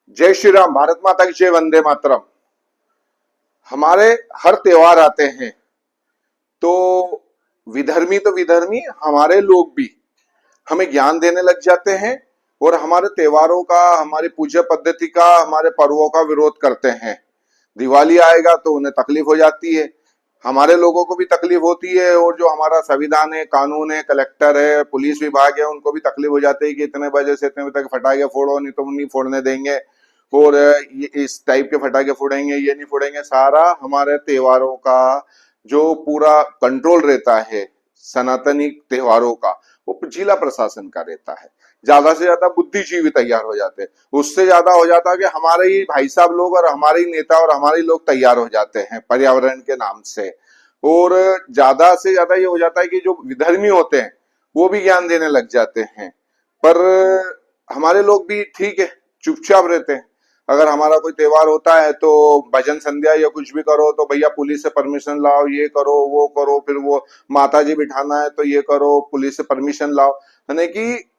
जय श्री राम, भारत माता की जय, वंदे मातरम। हमारे हर त्योहार आते हैं तो विधर्मी हमारे लोग भी हमें ज्ञान देने लग जाते हैं और हमारे त्योहारों का, हमारी पूजा पद्धति का, हमारे पर्वों का विरोध करते हैं। दिवाली आएगा तो उन्हें तकलीफ हो जाती है, हमारे लोगों को भी तकलीफ होती है, और जो हमारा संविधान है, कानून है, कलेक्टर है, पुलिस विभाग है, उनको भी तकलीफ हो जाती है कि इतने बजे से इतने बजे तक फटाके फोड़ो, नहीं तो नहीं फोड़ने देंगे, और ये इस टाइप के फटाके फोड़ेंगे, ये नहीं फोड़ेंगे। सारा हमारे त्योहारों का जो पूरा कंट्रोल रहता है सनातनी त्योहारों का, वो जिला प्रशासन का रहता है। ज्यादा से ज्यादा बुद्धिजीवी तैयार हो जाते हैं, उससे ज्यादा हो जाता है कि हमारे ही भाई साहब लोग और हमारे ही नेता और हमारे ही लोग तैयार हो जाते हैं पर्यावरण के नाम से। और ज्यादा से ज्यादा ये हो जाता है कि जो विधर्मी होते हैं वो भी ज्ञान देने लग जाते हैं। पर हमारे लोग भी ठीक है, चुपचाप रहते हैं। अगर हमारा कोई त्योहार होता है तो भजन संध्या या कुछ भी करो तो भैया पुलिस से परमिशन लाओ, ये करो वो करो, फिर वो माता जी बिठाना है तो ये करो, पुलिस से परमिशन लाओ। यानी कि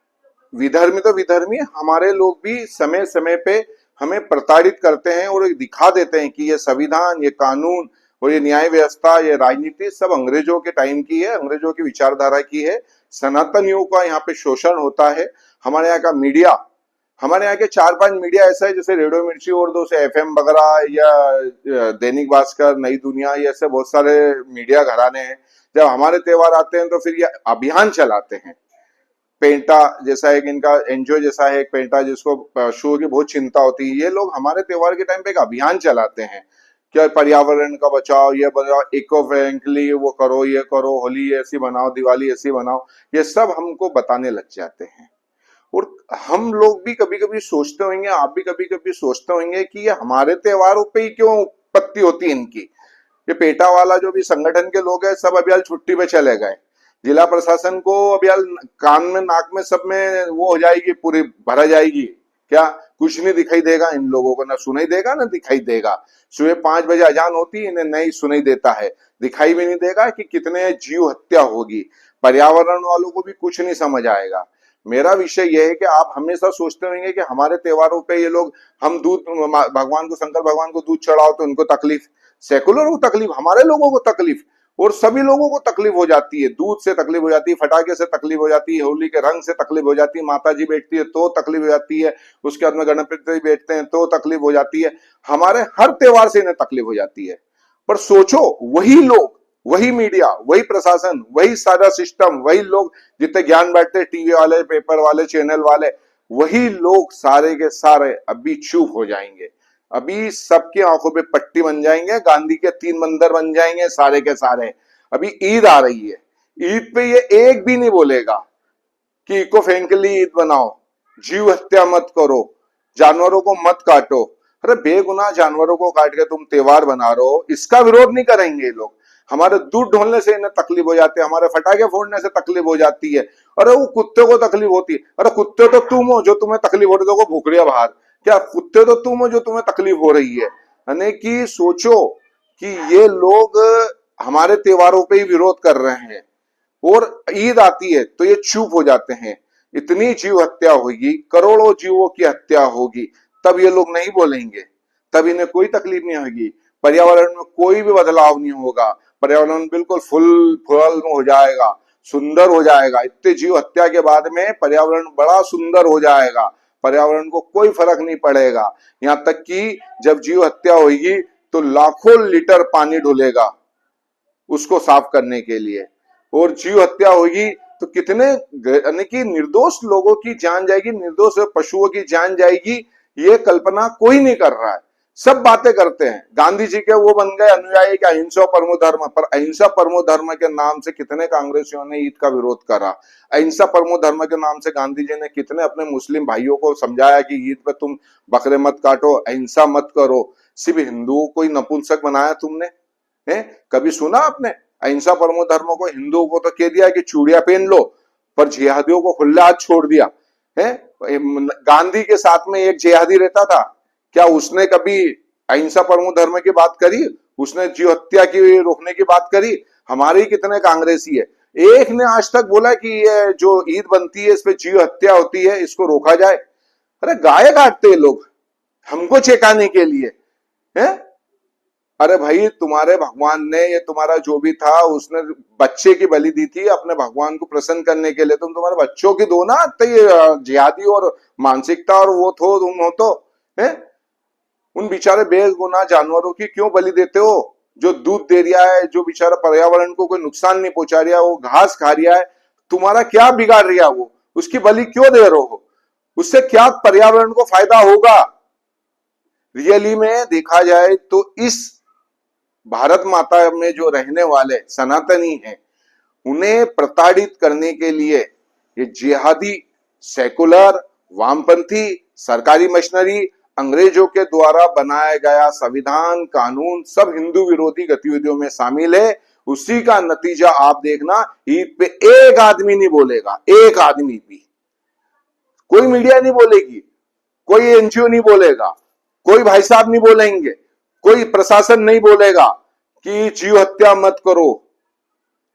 विधर्मी तो विधर्मी, हमारे लोग भी समय समय पे हमें प्रताड़ित करते हैं और दिखा देते हैं कि ये संविधान, ये कानून और ये न्याय व्यवस्था, ये राजनीति सब अंग्रेजों के टाइम की है, अंग्रेजों की विचारधारा की है। सनातनियों का यहाँ पे शोषण होता है। हमारे यहाँ का मीडिया, हमारे यहाँ के 4-5 मीडिया ऐसा है जैसे रेडियो मिर्ची और दो से एफएम वगैरह या दैनिक भास्कर, नई दुनिया, ये ऐसे बहुत सारे मीडिया घराने हैं। जब हमारे त्योहार आते हैं तो फिर ये अभियान चलाते हैं। पेंटा जैसा एक इनका एनजीओ जैसा है, एक पेंटा जिसको पशुओं की बहुत चिंता होती है, ये लोग हमारे त्योहार के टाइम पे एक अभियान चलाते हैं क्या पर्यावरण का बचाओ, ये बनाओ, इको फ्रेंडली वो करो, ये करो, होली ऐसी बनाओ, दिवाली ऐसी बनाओ, ये सब हमको बताने लग जाते हैं। और हम लोग भी कभी कभी सोचते होंगे, आप भी कभी कभी सोचते होंगे कि ये हमारे त्योहारों पे ही क्यों उत्पत्ति होती है इनकी। ये पेटा वाला जो भी संगठन के लोग हैं सब अभी हाल छुट्टी पे चले गए। जिला प्रशासन को अभी हाल कान में, नाक में, सब में वो हो जाएगी, पूरी भरा जाएगी। क्या कुछ नहीं दिखाई देगा इन लोगों को, ना सुनाई देगा ना दिखाई देगा। सुबह 5 बजे अजान होती है, इन्हें नहीं सुनाई देता है, दिखाई भी नहीं देगा कि कितने जीव हत्या होगी। पर्यावरण वालों को भी कुछ नहीं समझ आएगा। मेरा विषय यह है कि आप हमेशा सोचते होंगे कि हमारे त्योहारों पे ये लोग, हम दूध भगवान को, शंकर भगवान को दूध चढ़ाओ तो उनको तकलीफ, सेकुलर को तकलीफ, हमारे लोगों को तकलीफ, और सभी लोगों को तकलीफ हो जाती है। दूध से तकलीफ हो जाती है, फटाके से तकलीफ हो जाती है, होली के रंग से तकलीफ हो जाती है, माता जी बैठती है तो तकलीफ हो जाती है, उसके बाद में गणपति बैठते हैं तो तकलीफ हो जाती है। हमारे हर त्योहार से इन्हें तकलीफ हो जाती है। पर सोचो, वही लोग, वही मीडिया, वही प्रशासन, वही सारा सिस्टम, वही लोग जितने ज्ञान बांटते, टीवी वाले, पेपर वाले, चैनल वाले, वही लोग सारे के सारे अभी चुप हो जाएंगे। अभी सबकी आंखों पे पट्टी बन जाएंगे, गांधी के 3 मंदिर बन जाएंगे सारे के सारे। अभी ईद आ रही है, ईद पे ये एक भी नहीं बोलेगा कि इको फ्रेंडली ईद बनाओ, जीव हत्या मत करो, जानवरों को मत काटो। अरे बेगुनाह जानवरों को काट के तुम त्योहार बना रहे हो, इसका विरोध नहीं करेंगे ये लोग। हमारे दूध ढोलने से इन्हें तकलीफ हो जाती है, हमारे फटाके फोड़ने से तकलीफ हो जाती है। अरे वो कुत्ते को तकलीफ होती है, अरे कुत्ते तो तुम हो जो तुम्हें तकलीफ हो रही है, देखो भूखड़िया बाहर, क्या कुत्ते तो तुम हो जो तुम्हें तकलीफ हो रही है। यानी कि सोचो कि ये लोग हमारे त्योहारों पे ही विरोध कर रहे हैं, और ईद आती है तो ये चुप हो जाते हैं। इतनी जीव हत्या होगी, करोड़ों जीवों की हत्या होगी, तब ये लोग नहीं बोलेंगे, तब इन्हें कोई तकलीफ नहीं होगी, पर्यावरण में कोई भी बदलाव नहीं होगा, पर्यावरण बिल्कुल फुल फल हो जाएगा, सुंदर हो जाएगा। इतने जीव हत्या के बाद में पर्यावरण बड़ा सुंदर हो जाएगा, पर्यावरण को कोई फर्क नहीं पड़ेगा। यहाँ तक कि जब जीव हत्या होगी तो लाखों लीटर पानी डुलेगा उसको साफ करने के लिए, और जीव हत्या होगी तो कितने, यानी कि निर्दोष लोगों की जान जाएगी, निर्दोष पशुओं की जान जाएगी। ये कल्पना कोई नहीं कर रहा है, सब बातें करते हैं। गांधी जी के वो बन गए अनुयायी कि अहिंसा परमो धर्म, पर अहिंसा परमो धर्म के नाम से कितने कांग्रेसियों ने ईद का विरोध करा। अहिंसा परमो धर्म के नाम से गांधी जी ने कितने अपने मुस्लिम भाइयों को समझाया कि ईद पे तुम बकरे मत काटो, अहिंसा मत करो। सिर्फ हिंदुओं को ही नपुंसक बनाया तुमने, है कभी सुना आपने? अहिंसा परमो धर्म को, हिंदुओं को तो कह दिया कि चूड़ियां पहन लो, पर जिहादियों को खुला हाथ छोड़ दिया है। गांधी के साथ में एक जिहादी रहता था, क्या उसने कभी अहिंसा परमो धर्म की बात करी? उसने जीव हत्या की रोकने की बात करी? हमारे कितने कांग्रेसी है, एक ने आज तक बोला कि ये जो ईद बनती है इस पे जीव हत्या होती है, इसको रोका जाए? अरे गाय काटते हैं लोग, हमको चेकाने के लिए है। अरे भाई, तुम्हारे भगवान ने, ये तुम्हारा जो भी था, उसने बच्चे की बलि दी थी अपने भगवान को प्रसन्न करने के लिए, तुम तुम्हारे बच्चों की दो ना। तो ये जिहादी और मानसिकता और वो थो तुम हो तो है। उन बेचारे बेगुनाह जानवरों की क्यों बलि देते हो? जो दूध दे रहा है, जो बेचारा पर्यावरण को कोई नुकसान नहीं पहुंचा रहा, वो घास खा रहा है, तुम्हारा क्या बिगाड़ रहा है वो? उसकी बलि क्यों दे रहे हो? उससे क्या पर्यावरण को फायदा होगा? रियली में देखा जाए तो इस भारत माता में जो रहने वाले सनातनी हैं, उन्हें प्रताड़ित करने के लिए ये जिहादी, सेकुलर, वामपंथी, सरकारी मशीनरी, अंग्रेजों के द्वारा बनाया गया संविधान, कानून, सब हिंदू विरोधी गतिविधियों में शामिल है। उसी का नतीजा आप देखना, ईद पे एक आदमी नहीं बोलेगा, एक आदमी भी। कोई मीडिया नहीं बोलेगी, कोई एनजीओ नहीं बोलेगा, कोई भाई साहब नहीं बोलेंगे, कोई प्रशासन नहीं बोलेगा कि जीव हत्या मत करो,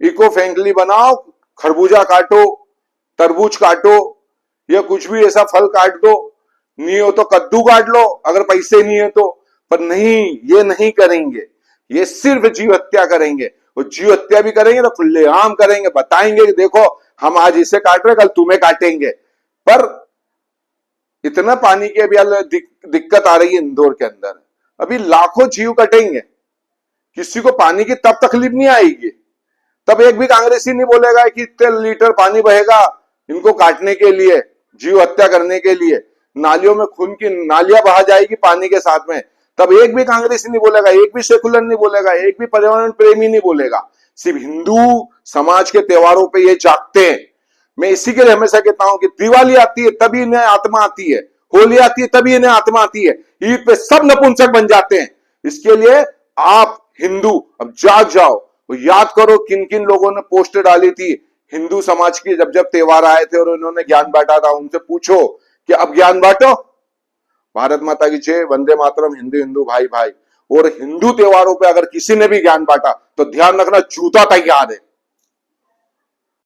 इको फ्रेंडली बनाओ, खरबूजा काटो, तरबूज काटो, या कुछ भी ऐसा फल काट दो, नहीं हो तो कद्दू काट लो अगर पैसे नहीं है तो। पर नहीं, ये नहीं करेंगे, ये सिर्फ जीव हत्या करेंगे। और जीव हत्या भी करेंगे तो खुलेआम करेंगे, बताएंगे कि देखो हम आज इसे काट रहे, कल तुम्हें काटेंगे। पर इतना पानी की अभी दिक्कत आ रही है इंदौर के अंदर, अभी लाखों जीव कटेंगे, किसी को पानी की तब तकलीफ नहीं आएगी। तब एक भी कांग्रेसी नहीं बोलेगा कि इतने लीटर पानी बहेगा इनको काटने के लिए, जीव हत्या करने के लिए, नालियों में खून की नालियां बहा जाएगी पानी के साथ में। तब एक भी कांग्रेसी नहीं बोलेगा, एक भी सेकुलर नहीं बोलेगा, एक भी पर्यावरण प्रेमी नहीं बोलेगा। सिर्फ हिंदू समाज के त्योहारों पे ये जागते हैं। मैं इसी के लिए हमेशा कहता हूं कि दिवाली आती है तभी इन्हें आत्मा आती है, होली आती है तभी इन्हें आत्मा आती है, ईद पे सब नपुंसक बन जाते हैं। इसके लिए आप हिंदू अब जाग जाओ, याद करो किन किन लोगों ने पोस्ट डाली थी हिंदू समाज की, जब जब त्योहार आए थे और उन्होंने ज्ञान बांटा था, उनसे पूछो कि अब ज्ञान बांटो। भारत माता की जय, वंदे मातरम, हिंदू हिंदू भाई भाई। और हिंदू त्योहारों पे अगर किसी ने भी ज्ञान बांटा तो ध्यान रखना, जूता तैयार है।